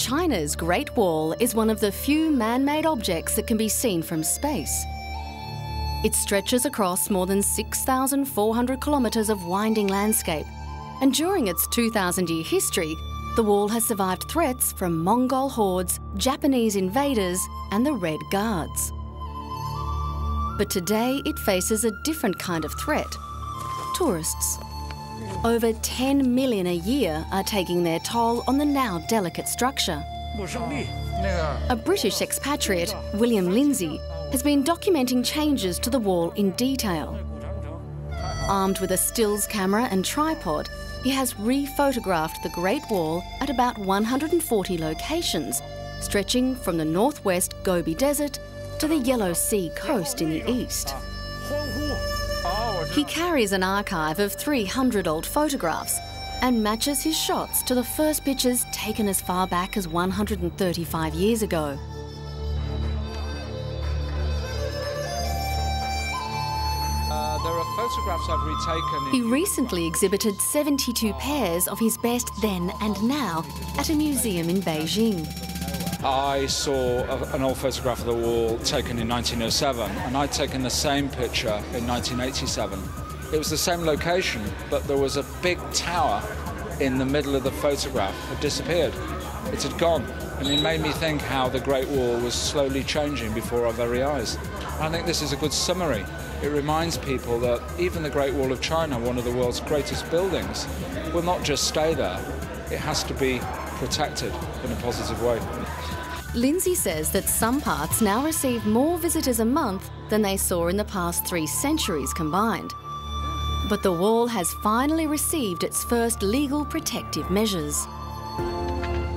China's Great Wall is one of the few man-made objects that can be seen from space. It stretches across more than 6,400 kilometres of winding landscape, and during its 2,000-year history, the wall has survived threats from Mongol hordes, Japanese invaders, and the Red Guards. But today it faces a different kind of threat: tourists. Over 10 million a year are taking their toll on the now delicate structure. A British expatriate, William Lindsay, has been documenting changes to the wall in detail. Armed with a stills camera and tripod, he has re-photographed the Great Wall at about 140 locations, stretching from the northwest Gobi Desert to the Yellow Sea coast in the east. He carries an archive of 300 old photographs and matches his shots to the first pictures taken as far back as 135 years ago. There are photographs I've retaken. He recently exhibited 72 pairs of his best then and now at a museum in Beijing. I saw an old photograph of the wall taken in 1907, and I'd taken the same picture in 1987. It was the same location, but there was a big tower in the middle of the photograph had disappeared. It had gone, and it made me think how the Great Wall was slowly changing before our very eyes. I think this is a good summary. It reminds people that even the Great Wall of China, one of the world's greatest buildings, will not just stay there. It has to be protected in a positive way. Lindsay says that some parts now receive more visitors a month than they saw in the past 3 centuries combined. But the wall has finally received its first legal protective measures.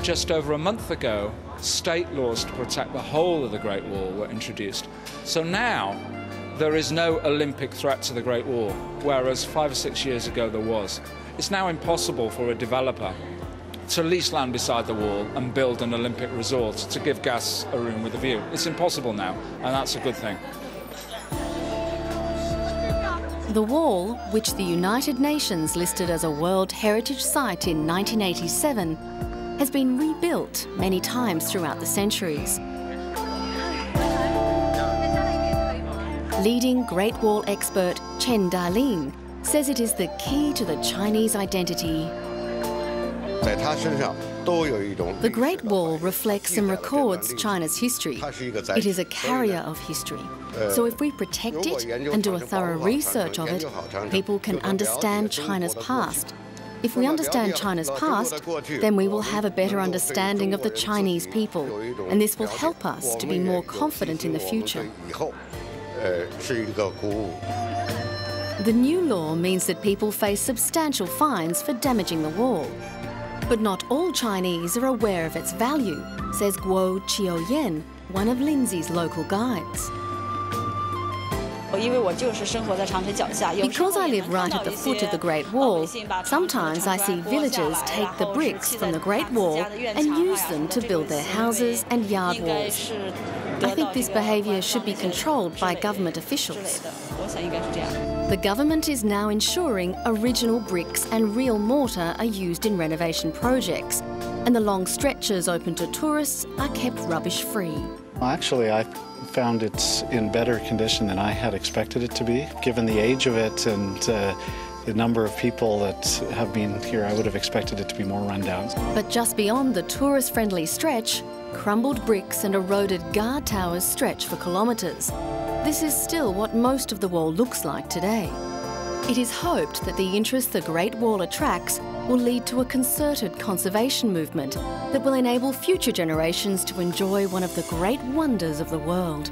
Just over a month ago, state laws to protect the whole of the Great Wall were introduced. So now there is no Olympic threat to the Great Wall, whereas 5 or 6 years ago there was. It's now impossible for a developer to lease land beside the wall and build an Olympic resort to give guests a room with a view. It's impossible now, and that's a good thing. The wall, which the United Nations listed as a World Heritage Site in 1987, has been rebuilt many times throughout the centuries. Leading Great Wall expert Chen Dalin says it is the key to the Chinese identity. The Great Wall reflects and records China's history. It is a carrier of history. So if we protect it and do a thorough research of it, people can understand China's past. If we understand China's past, then we will have a better understanding of the Chinese people, and this will help us to be more confident in the future. The new law means that people face substantial fines for damaging the wall. But not all Chinese are aware of its value, says Guo Qiuyan, one of Lindsay's local guides. Because I live right at the foot of the Great Wall, sometimes I see villagers take the bricks from the Great Wall and use them to build their houses and yard walls. I think this behaviour should be controlled by government officials. The government is now ensuring original bricks and real mortar are used in renovation projects, and the long stretches open to tourists are kept rubbish-free. Actually, I found it's in better condition than I had expected it to be. Given the age of it and the number of people that have been here, I would have expected it to be more run down. But just beyond the tourist-friendly stretch, crumbled bricks and eroded guard towers stretch for kilometres. This is still what most of the wall looks like today. It is hoped that the interest the Great Wall attracts will lead to a concerted conservation movement that will enable future generations to enjoy one of the great wonders of the world.